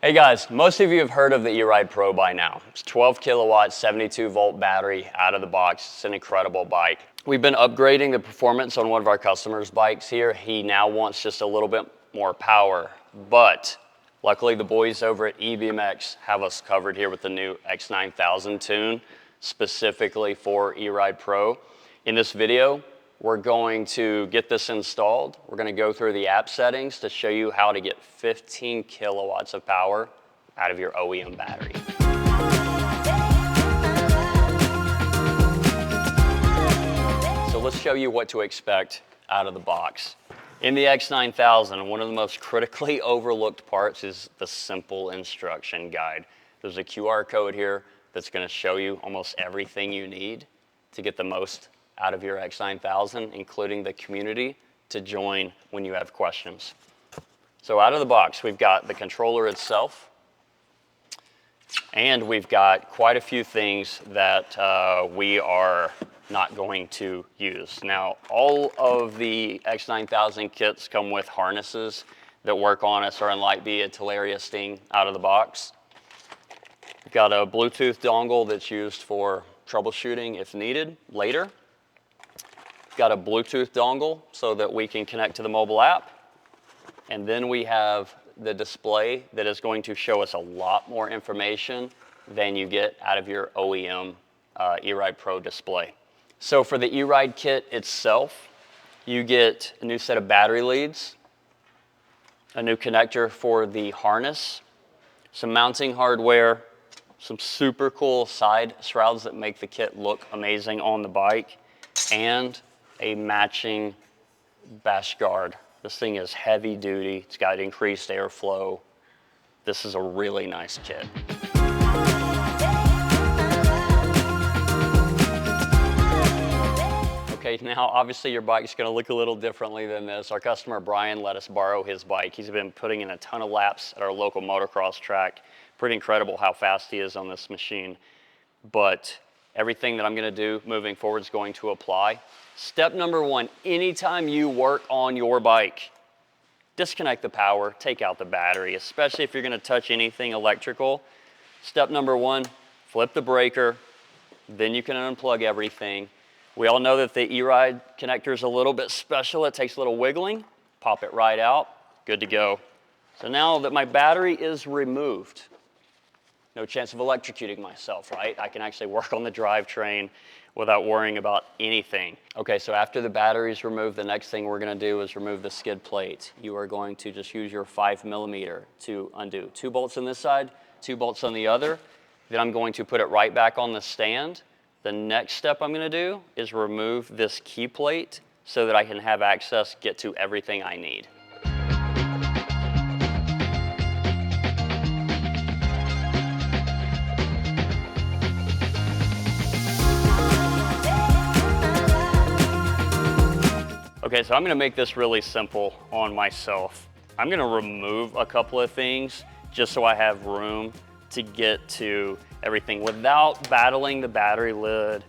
Hey guys, most of you have heard of the E-Ride Pro by now. It's 12 kilowatt, 72 volt battery out of the box. It's an incredible bike. We've been upgrading the performance on one of our customers' bikes here. He now wants just a little bit more power, but luckily the boys over at EBMX have us covered here with the new X-9000 tune, specifically for E-Ride Pro. In this video, we're going to get this installed. We're going to go through the app settings to show you how to get 15 kilowatts of power out of your OEM battery. So let's show you what to expect out of the box. In the X-9000, one of the most critically overlooked parts is the simple instruction guide. There's a QR code here that's going to show you almost everything you need to get the most out of your X-9000, including the community to join when you have questions. So out of the box, we've got the controller itself, and we've got quite a few things that we are not going to use. Now, all of the X-9000 kits come with harnesses that work on us or in light B, a Talaria Sting out of the box. We've got a Bluetooth dongle that's used for troubleshooting if needed later. Got a Bluetooth dongle so that we can connect to the mobile app. And then we have the display that is going to show us a lot more information than you get out of your OEM E-Ride Pro display. So for the E-Ride kit itself, you get a new set of battery leads, a new connector for the harness, some mounting hardware, some super cool side shrouds that make the kit look amazing on the bike, and a matching bash guard. This thing is heavy duty. It's got increased airflow. This is a really nice kit. Okay, now obviously your bike's gonna look a little differently than this. Our customer Brian let us borrow his bike. He's been putting in a ton of laps at our local motocross track. Pretty incredible how fast he is on this machine. But everything that I'm gonna do moving forward is going to apply. Step number one, anytime you work on your bike, disconnect the power, take out the battery, especially if you're gonna touch anything electrical. Step number one, flip the breaker, then you can unplug everything. We all know that the E-Ride connector is a little bit special. It takes a little wiggling, pop it right out, good to go. So now that my battery is removed, no chance of electrocuting myself, right? I can actually work on the drivetrain without worrying about anything. Okay, so after the battery's removed, the next thing we're gonna do is remove the skid plate. You are going to just use your 5mm to undo. 2 bolts on this side, 2 bolts on the other. Then I'm going to put it right back on the stand. The next step I'm gonna do is remove this key plate so that I can have access, get to everything I need. Okay, so I'm gonna make this really simple on myself. I'm gonna remove a couple of things just so I have room to get to everything without battling the battery lid.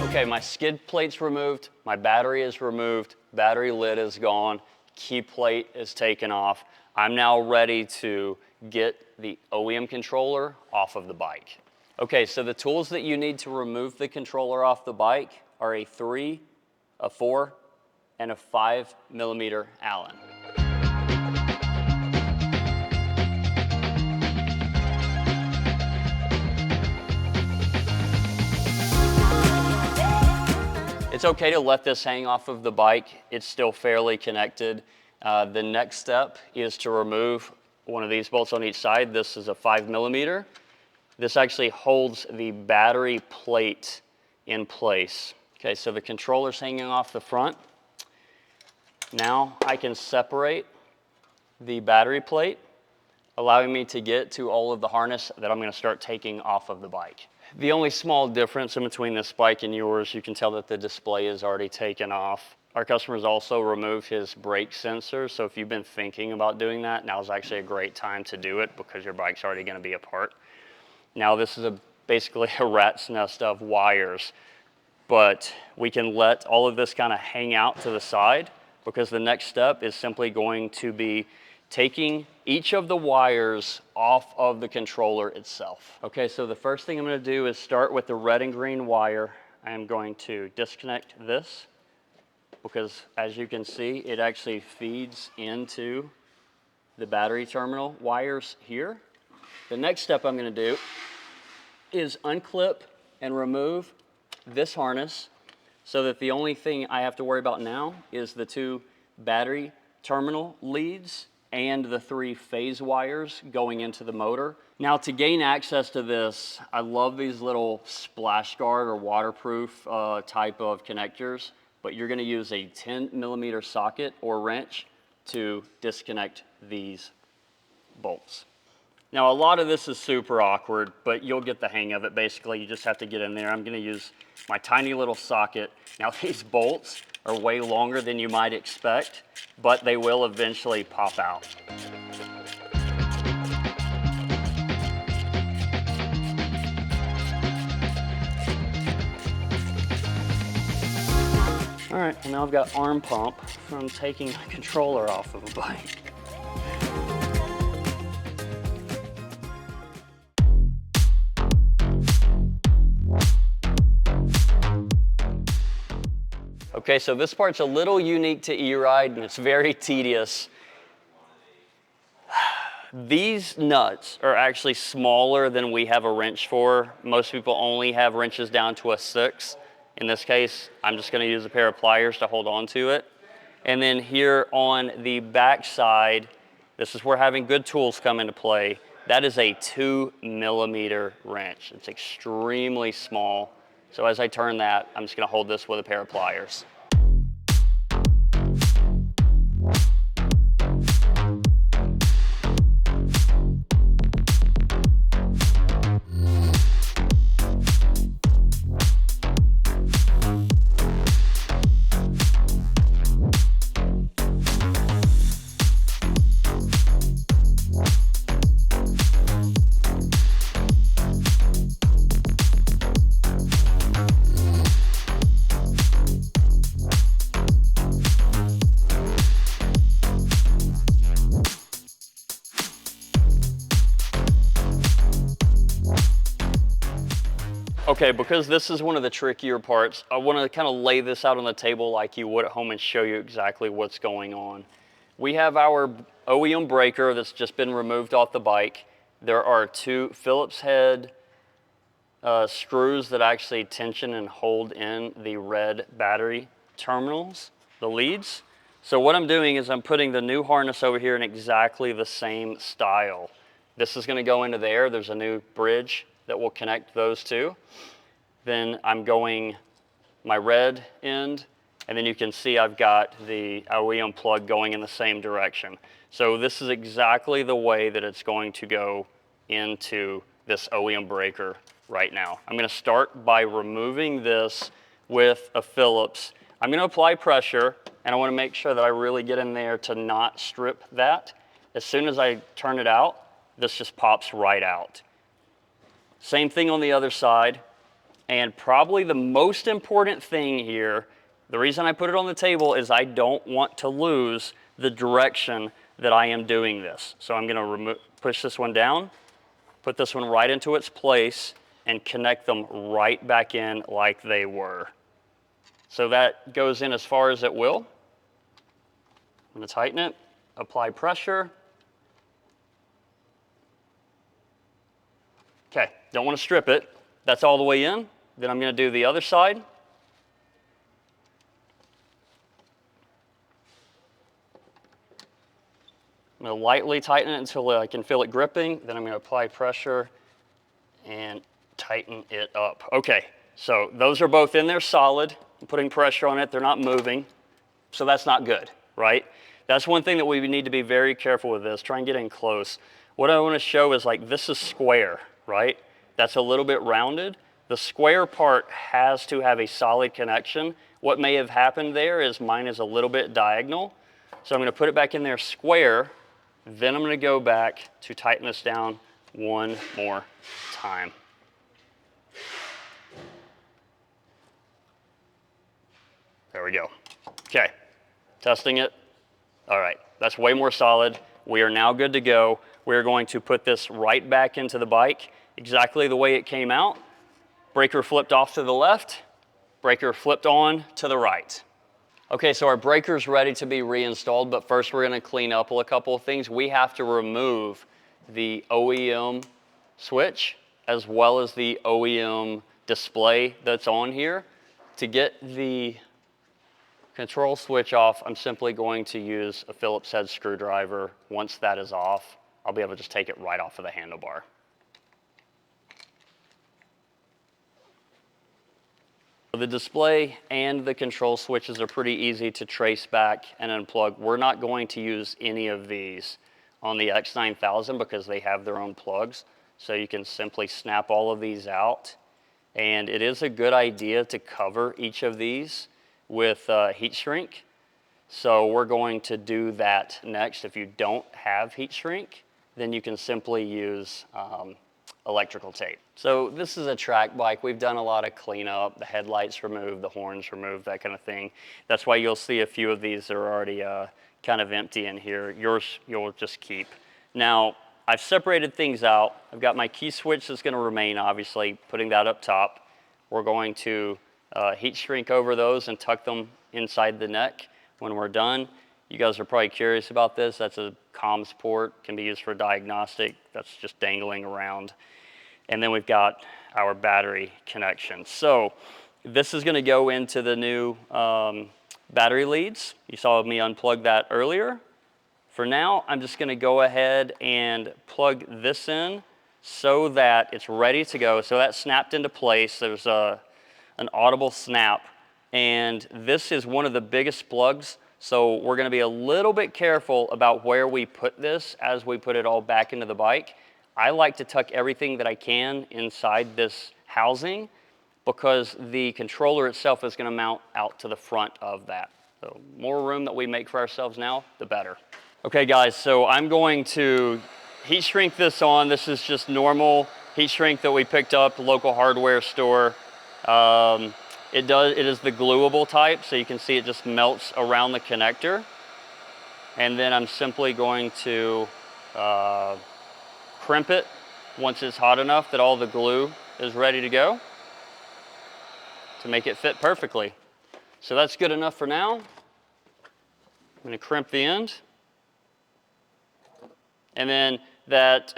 Okay, my skid plate's removed, my battery is removed, battery lid is gone, key plate is taken off. I'm now ready to get the OEM controller off of the bike. Okay, so the tools that you need to remove the controller off the bike are a 3, a 4, and a 5mm Allen. It's okay to let this hang off of the bike. It's still fairly connected. The next step is to remove one of these bolts on each side. This is a 5mm. This actually holds the battery plate in place. Okay, so the controller's hanging off the front. Now I can separate the battery plate, allowing me to get to all of the harness that I'm gonna start taking off of the bike. The only small difference in between this bike and yours, you can tell that the display is already taken off. Our customers also removed his brake sensor, so if you've been thinking about doing that, now is actually a great time to do it because your bike's already going to be apart. Now this is a basically a rat's nest of wires. But we can let all of this kind of hang out to the side, because the next step is simply going to be taking each of the wires off of the controller itself. Okay, so the first thing I'm going to do is start with the red and green wire. I am going to disconnect this, because as you can see, it actually feeds into the battery terminal wires here. The next step I'm going to do is unclip and remove this harness, so that the only thing I have to worry about now is the 2 battery terminal leads and the 3 phase wires going into the motor. Now, to gain access to this, I love these little splash guard or waterproof type of connectors, but you're gonna use a 10mm socket or wrench to disconnect these bolts. Now, a lot of this is super awkward, but you'll get the hang of it. Basically, you just have to get in there. I'm gonna use my tiny little socket. Now, these bolts are way longer than you might expect, but they will eventually pop out. All right, and now I've got arm pump from taking the controller off of a bike. Okay, so this part's a little unique to E-Ride, and it's very tedious. These nuts are actually smaller than we have a wrench for. Most people only have wrenches down to a 6. In this case, I'm just gonna use a pair of pliers to hold on to it. And then here on the back side, this is where having good tools come into play. That is a 2mm wrench. It's extremely small. So as I turn that, I'm just gonna hold this with a pair of pliers. Okay, because this is one of the trickier parts, I want to kind of lay this out on the table like you would at home and show you exactly what's going on. We have our OEM breaker that's just been removed off the bike. There are 2 Phillips head screws that actually tension and hold in the red battery terminals, the leads. So what I'm doing is I'm putting the new harness over here in exactly the same style. This is going to go into there. There's a new bridge that will connect those 2. Then I'm going my red end, and then you can see I've got the OEM plug going in the same direction. So this is exactly the way that it's going to go into this OEM breaker right now. I'm going to start by removing this with a Phillips. I'm going to apply pressure, and I want to make sure that I really get in there to not strip that. As soon as I turn it out, this just pops right out. Same thing on the other side, and probably the most important thing here, the reason I put it on the table is I don't want to lose the direction that I am doing this. So I'm going to push this one down, put this one right into its place, and connect them right back in like they were. So that goes in as far as it will. I'm going to tighten it, apply pressure. Okay, don't want to strip it. That's all the way in. Then I'm going to do the other side. I'm going to lightly tighten it until I can feel it gripping. Then I'm going to apply pressure and tighten it up. Okay, so those are both in there solid. I'm putting pressure on it. They're not moving. So that's not good, right? That's one thing that we need to be very careful with this. Try and get in close. What I want to show is like this is square, right? That's a little bit rounded. The square part has to have a solid connection. What may have happened there is mine is a little bit diagonal. So I'm going to put it back in there square. Then I'm going to go back to tighten this down one more time. There we go. Okay, testing it. All right, that's way more solid. We are now good to go. We're going to put this right back into the bike, exactly the way it came out. Breaker flipped off to the left, breaker flipped on to the right. Okay, so our breaker's ready to be reinstalled, but first we're gonna clean up a couple of things. We have to remove the OEM switch as well as the OEM display that's on here. To get the control switch off, I'm simply going to use a Phillips head screwdriver. Once that is off, I'll be able to just take it right off of the handlebar. The display and the control switches are pretty easy to trace back and unplug. We're not going to use any of these on the X-9000 because they have their own plugs. So you can simply snap all of these out. And it is a good idea to cover each of these with heat shrink. So we're going to do that next. If you don't have heat shrink, then you can simply use electrical tape. So this is a track bike. We've done a lot of cleanup, the headlights removed, the horns removed, that kind of thing. That's why you'll see a few of these that are already kind of empty in here. Yours you'll just keep. Now, I've separated things out. I've got my key switch that's going to remain, obviously, putting that up top. We're going to heat shrink over those and tuck them inside the neck when we're done. You guys are probably curious about this. That's a comms port, can be used for diagnostic. That's just dangling around. And then we've got our battery connection. So this is going to go into the new battery leads. You saw me unplug that earlier. For now, I'm just going to go ahead and plug this in so that it's ready to go. So that snapped into place. There's an audible snap. And this is one of the biggest plugs. So we're going to be a little bit careful about where we put this as we put it all back into the bike. I like to tuck everything that I can inside this housing because the controller itself is going to mount out to the front of that. So more room that we make for ourselves now, the better. Okay guys, so I'm going to heat shrink this on. This is just normal heat shrink that we picked up, local hardware store. It is the gluable type, so you can see it just melts around the connector. And then I'm simply going to crimp it once it's hot enough that all the glue is ready to go to make it fit perfectly. So that's good enough for now. I'm going to crimp the end. And then that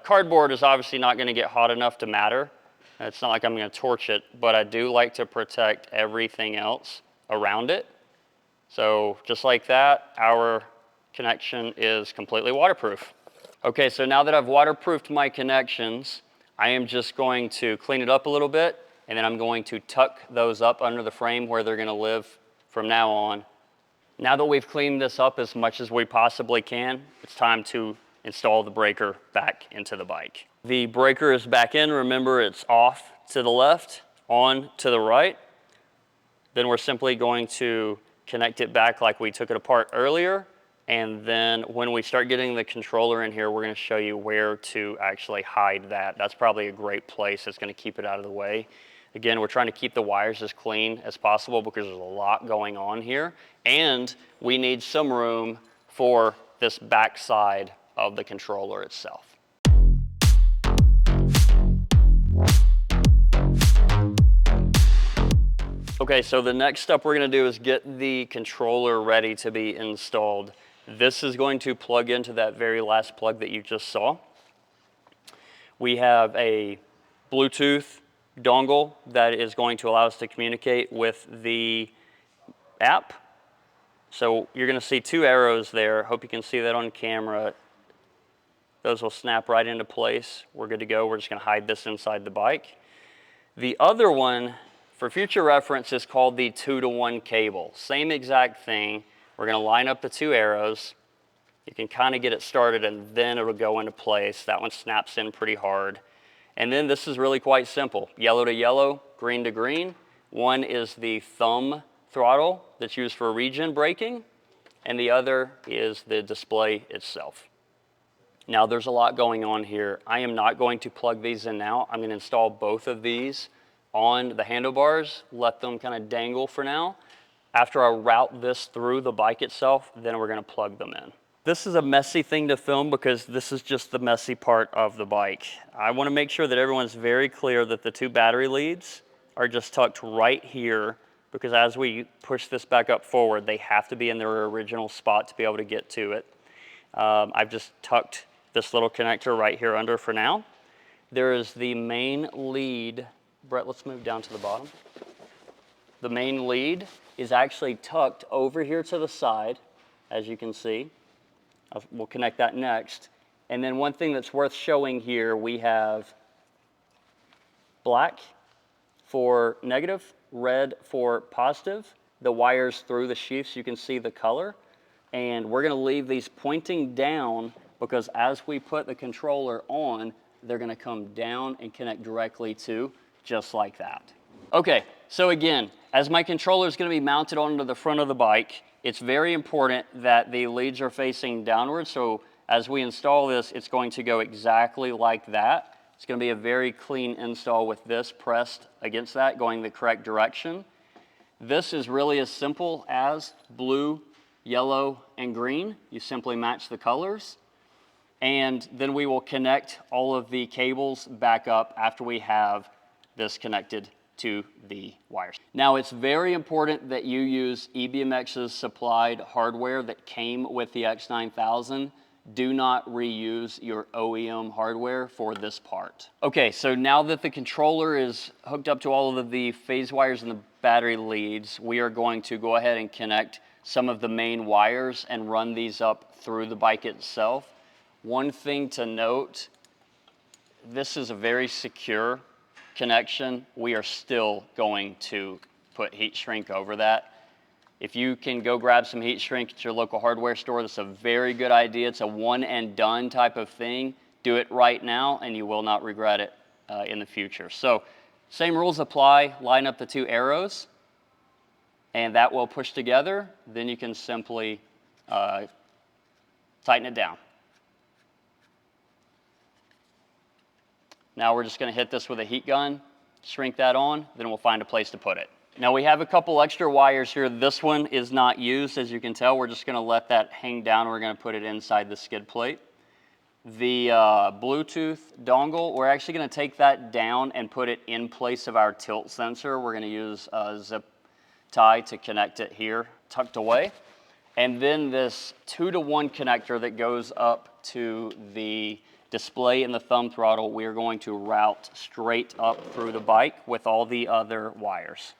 cardboard is obviously not going to get hot enough to matter. It's not like I'm going to torch it, but I do like to protect everything else around it. So just like that, our connection is completely waterproof. Okay, so now that I've waterproofed my connections, I am just going to clean it up a little bit, and then I'm going to tuck those up under the frame where they're going to live from now on. Now that we've cleaned this up as much as we possibly can, it's time to install the breaker back into the bike. The breaker is back in. Remember, it's off to the left, on to the right. Then we're simply going to connect it back like we took it apart earlier. And then when we start getting the controller in here, we're going to show you where to actually hide that. That's probably a great place. It's going to keep it out of the way. Again, we're trying to keep the wires as clean as possible because there's a lot going on here. And we need some room for this back side of the controller itself. Okay, so the next step we're going to do is get the controller ready to be installed. This is going to plug into that very last plug that you just saw. We have a Bluetooth dongle that is going to allow us to communicate with the app. So you're going to see two arrows there. Hope you can see that on camera. Those will snap right into place. We're good to go. We're just going to hide this inside the bike. The other one, for future reference, is called the 2-to-1 cable. Same exact thing. We're going to line up the two arrows. You can kind of get it started and then it'll go into place. That one snaps in pretty hard. And then this is really quite simple. Yellow to yellow, green to green. One is the thumb throttle that's used for regen braking, and the other is the display itself. Now there's a lot going on here. I am not going to plug these in now. I'm going to install both of these on the handlebars, let them kind of dangle for now. After I route this through the bike itself, then we're gonna plug them in. This is a messy thing to film because this is just the messy part of the bike. I wanna make sure that everyone's very clear that the 2 battery leads are just tucked right here, because as we push this back up forward, they have to be in their original spot to be able to get to it. I've just tucked this little connector right here under for now. There is the main lead. Brett, let's move down to the bottom. The main lead is actually tucked over here to the side, as you can see. We'll connect that next. And then one thing that's worth showing here, we have black for negative, red for positive. The wires through the sheaths, you can see the color. And we're gonna leave these pointing down because as we put the controller on, they're gonna come down and connect directly to, just like that. Okay, so again, as my controller is gonna be mounted onto the front of the bike, it's very important that the leads are facing downward. So as we install this, it's going to go exactly like that. It's gonna be a very clean install with this pressed against that, going the correct direction. This is really as simple as blue, yellow, and green. You simply match the colors. And then we will connect all of the cables back up after we have this connected to the wires. Now, it's very important that you use EBMX's supplied hardware that came with the X-9000. Do not reuse your OEM hardware for this part. Okay, so now that the controller is hooked up to all of the phase wires and the battery leads, we are going to go ahead and connect some of the main wires and run these up through the bike itself. One thing to note, this is a very secure connection. We are still going to put heat shrink over that. If you can go grab some heat shrink at your local hardware store, that's a very good idea. It's a one and done type of thing. Do it right now and you will not regret it in the future. So same rules apply. Line up the 2 arrows and that will push together. Then you can simply tighten it down. Now we're just gonna hit this with a heat gun, shrink that on, then we'll find a place to put it. Now we have a couple extra wires here. This one is not used, as you can tell. We're just gonna let that hang down. We're gonna put it inside the skid plate. The Bluetooth dongle, we're actually gonna take that down and put it in place of our tilt sensor. We're gonna use a zip tie to connect it here, tucked away. And then this 2-to-1 connector that goes up to the display and the thumb throttle, we are going to route straight up through the bike with all the other wires.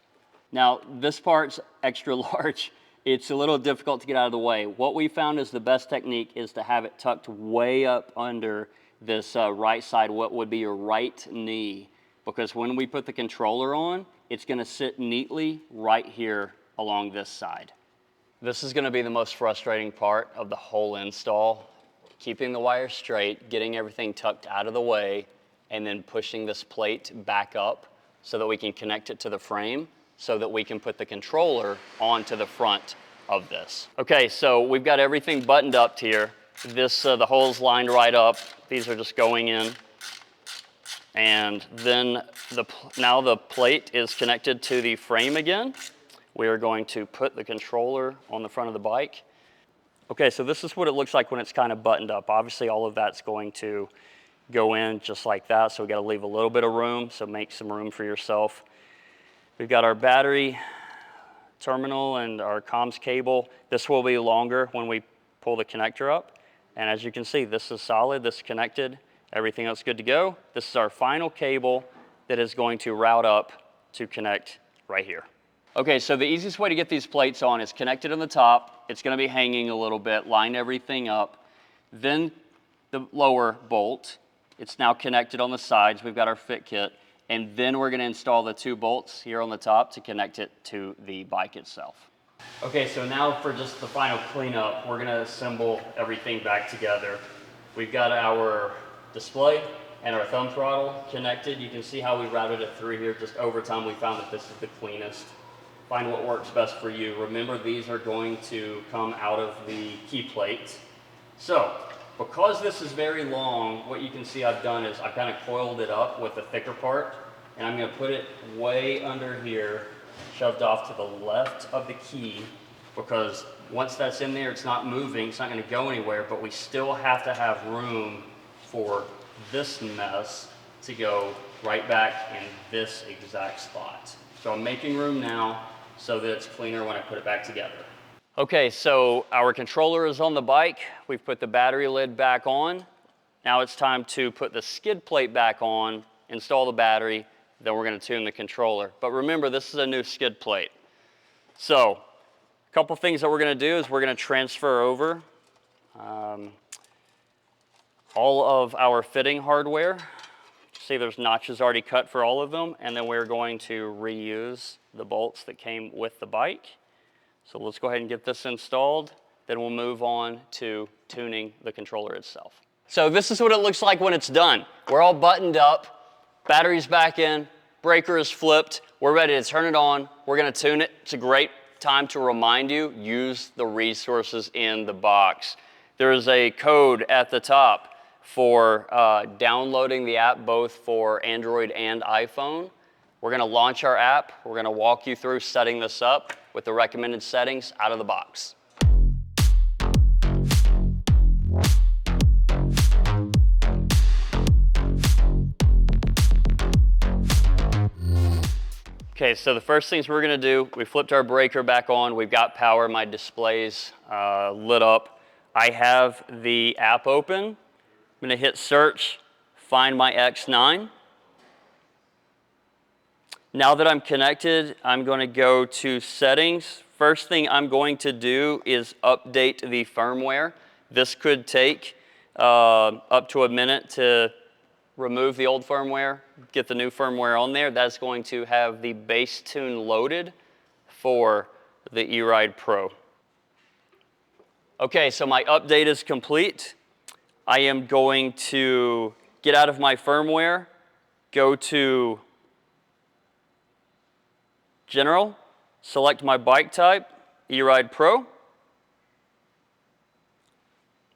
Now, this part's extra large. It's a little difficult to get out of the way. What we found is the best technique is to have it tucked way up under this right side, what would be your right knee, because when we put the controller on, it's gonna sit neatly right here along this side. This is gonna be the most frustrating part of the whole install. Keeping the wires straight, getting everything tucked out of the way, and then pushing this plate back up so that we can connect it to the frame so that we can put the controller onto the front of this. Okay, so we've got everything buttoned up here. This, the holes lined right up. These are just going in. And then now the plate is connected to the frame again. We are going to put the controller on the front of the bike. Okay, so this is what it looks like when it's kind of buttoned up. Obviously, all of that's going to go in just like that, so we got to leave a little bit of room, so make some room for yourself. We've got our battery terminal and our comms cable. This will be longer when we pull the connector up. And as you can see, this is solid, this is connected, everything else good to go. This is our final cable that is going to route up to connect right here. Okay, so the easiest way to get these plates on is connected on the top. It's gonna be hanging a little bit, line everything up. Then the lower bolt, it's now connected on the sides. We've got our fit kit. And then we're gonna install the 2 bolts here on the top to connect it to the bike itself. Okay, so now for just the final cleanup, we're gonna assemble everything back together. We've got our display and our thumb throttle connected. You can see how we routed it through here. Just over time, we found that this is the cleanest. Find what works best for you. Remember, these are going to come out of the key plate. So, because this is very long, what you can see I've done is I've kind of coiled it up with the thicker part, and I'm going to put it way under here shoved off to the left of the key, because once that's in there, it's not moving, it's not going to go anywhere, but we still have to have room for this mess to go right back in this exact spot. So I'm making room now so that it's cleaner when I put it back together. Okay, so our controller is on the bike. We've put the battery lid back on. Now it's time to put the skid plate back on, install the battery, then we're going to tune the controller. But remember, this is a new skid plate. So a couple things that we're going to do is we're going to transfer over all of our fitting hardware. See, there's notches already cut for all of them, and then we're going to reuse the bolts that came with the bike. So let's go ahead and get this installed, then we'll move on to tuning the controller itself. So this is what it looks like when it's done. We're all buttoned up, battery's back in, breaker is flipped, we're ready to turn it on, we're gonna tune it. It's a great time to remind you, use the resources in the box. There is a code at the top for downloading the app both for Android and iPhone. We're going to launch our app. We're going to walk you through setting this up with the recommended settings out of the box. Okay, so the first things we're going to do, we flipped our breaker back on. We've got power. My display's lit up. I have the app open. I'm going to hit search, find my X9. Now that I'm connected, I'm going to go to settings. First thing I'm going to do is update the firmware. This could take up to a minute to remove the old firmware, get the new firmware on there. That's going to have the base tune loaded for the eRide Pro. Okay, so my update is complete. I am going to get out of my firmware, go to General, select my bike type, eRide Pro,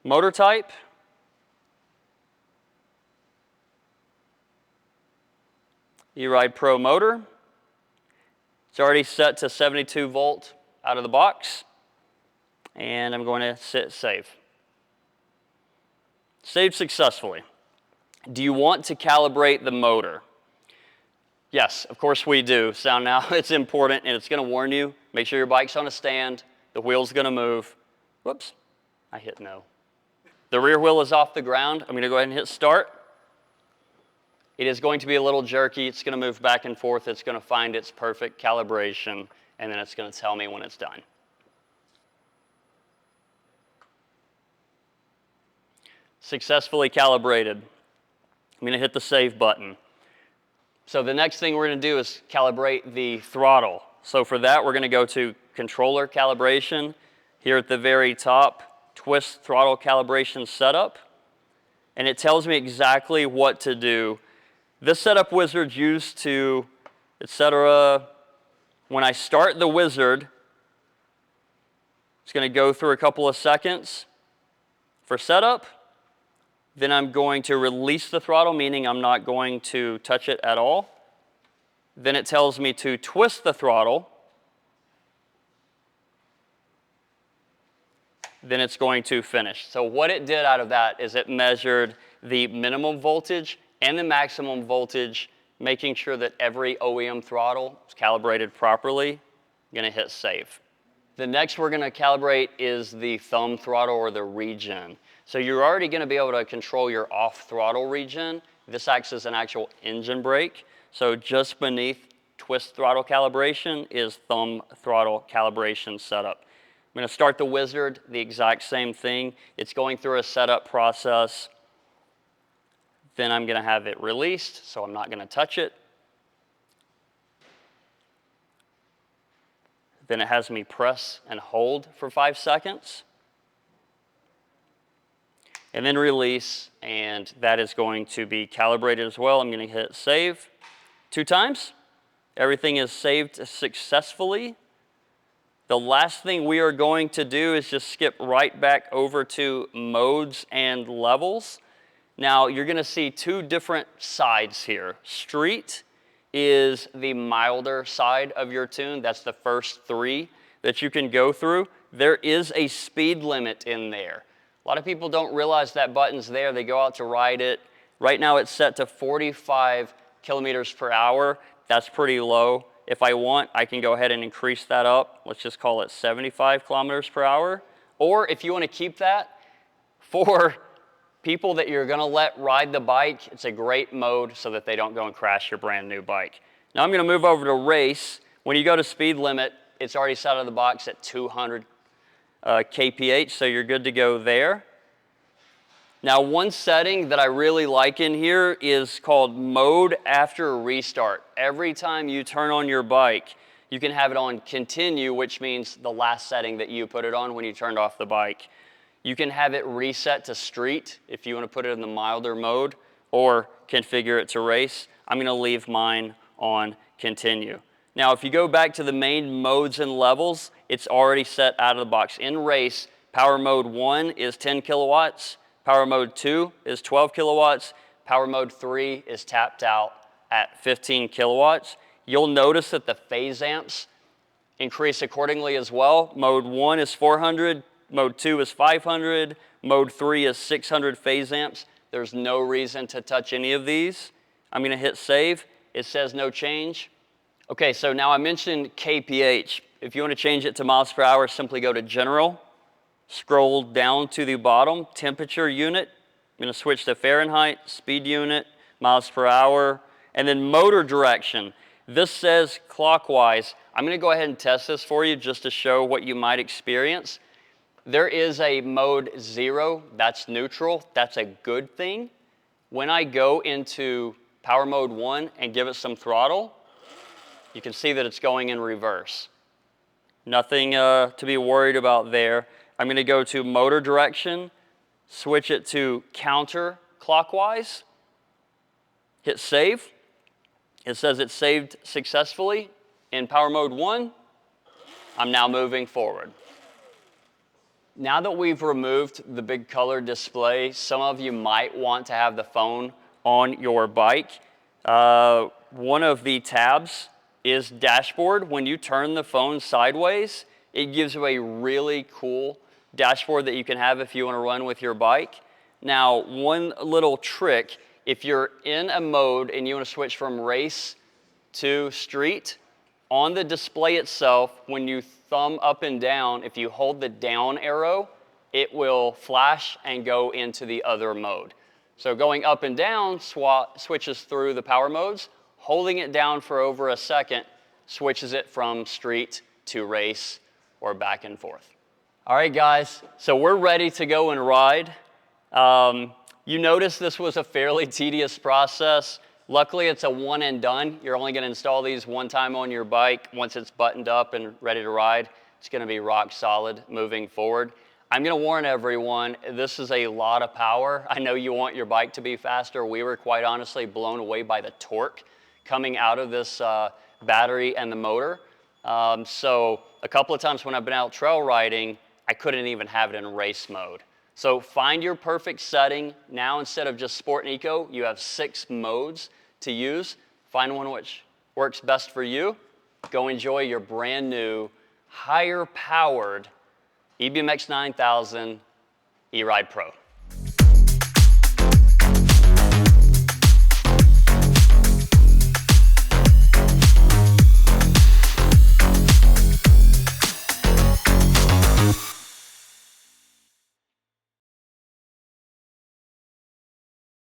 motor type, eRide Pro motor. It's already set to 72 volt out of the box, and I'm going to hit save. Saved successfully. Do you want to calibrate the motor? Yes, of course we do. So now it's important, and it's going to warn you. Make sure your bike's on a stand. The wheel's going to move. Whoops, I hit no. The rear wheel is off the ground. I'm going to go ahead and hit start. It is going to be a little jerky. It's going to move back and forth. It's going to find its perfect calibration, and then it's going to tell me when it's done. Successfully calibrated. I'm going to hit the save button. So the next thing we're going to do is calibrate the throttle. So for that, we're going to go to Controller Calibration. Here at the very top, twist Throttle Calibration Setup. And it tells me exactly what to do. This setup wizard's used to, etc. When I start the wizard, it's going to go through a couple of seconds for setup. Then I'm going to release the throttle, meaning I'm not going to touch it at all. Then it tells me to twist the throttle. Then it's going to finish. So what it did out of that is it measured the minimum voltage and the maximum voltage, making sure that every OEM throttle is calibrated properly. I'm going to hit save. The next we're going to calibrate is the thumb throttle, or the regen. So you're already going to be able to control your off throttle regen. This acts as an actual engine brake. So just beneath twist throttle calibration is thumb throttle calibration setup. I'm going to start the wizard, the exact same thing. It's going through a setup process. Then I'm going to have it released, so I'm not going to touch it. Then it has me press and hold for 5 seconds. And then release, and that is going to be calibrated as well. I'm going to hit save 2 times. Everything is saved successfully. The last thing we are going to do is just skip right back over to modes and levels. Now, you're going to see 2 different sides here, street is the milder side of your tune. That's the first 3 that you can go through. There is a speed limit in there. A lot of people don't realize that button's there. They go out to ride it. Right now it's set to 45 kilometers per hour. That's pretty low. If I want, I can go ahead and increase that up. Let's just call it 75 kilometers per hour. Or if you want to keep that, for people that you're going to let ride the bike, it's a great mode so that they don't go and crash your brand new bike. Now I'm going to move over to race. When you go to speed limit, it's already set out of the box at 200 kph, so you're good to go there. Now, one setting that I really like in here is called mode after restart. Every time you turn on your bike, you can have it on continue, which means the last setting that you put it on when you turned off the bike. You can have it reset to street if you want to put it in the milder mode, or configure it to race. I'm going to leave mine on continue. Now, if you go back to the main modes and levels, it's already set out of the box. In race, power mode 1 is 10 kilowatts. Power mode 2 is 12 kilowatts. Power mode 3 is tapped out at 15 kilowatts. You'll notice that the phase amps increase accordingly as well. Mode 1 is 400, mode 2 is 500, mode 3 is 600 phase amps. There's no reason to touch any of these. I'm going to hit save. It says no change. Okay, so now I mentioned kph. If you want to change it to miles per hour, simply go to General. Scroll down to the bottom, temperature unit. I'm going to switch to Fahrenheit, speed unit, miles per hour, and then motor direction. This says clockwise. I'm going to go ahead and test this for you just to show what you might experience. There is a mode 0, that's neutral. That's a good thing. When I go into power mode 1 and give it some throttle, you can see that it's going in reverse. Nothing to be worried about there. I'm going to go to motor direction, switch it to counterclockwise, hit save. It says it's saved successfully in power mode 1. I'm now moving forward. Now that we've removed the big color display, some of you might want to have the phone on your bike. One of the tabs is dashboard. When you turn the phone sideways, it gives you a really cool dashboard that you can have if you want to run with your bike. Now, one little trick, if you're in a mode and you want to switch from race to street, on the display itself, when you thumb up and down, if you hold the down arrow, it will flash and go into the other mode. So going up and down switches through the power modes. Holding it down for over a second switches it from street to race or back and forth. All right, guys, so we're ready to go and ride. You notice this was a fairly tedious process. Luckily, it's a one and done. You're only going to install these one time on your bike. Once it's buttoned up and ready to ride, it's going to be rock solid moving forward. I'm going to warn everyone, this is a lot of power. I know you want your bike to be faster. We were quite honestly blown away by the torque coming out of this battery and the motor. So a couple of times when I've been out trail riding, I couldn't even have it in race mode. So find your perfect setting. Now, instead of just Sport and Eco, you have 6 modes to use. Find one which works best for you. Go enjoy your brand new, higher powered EBMX X-9000 E-Ride Pro.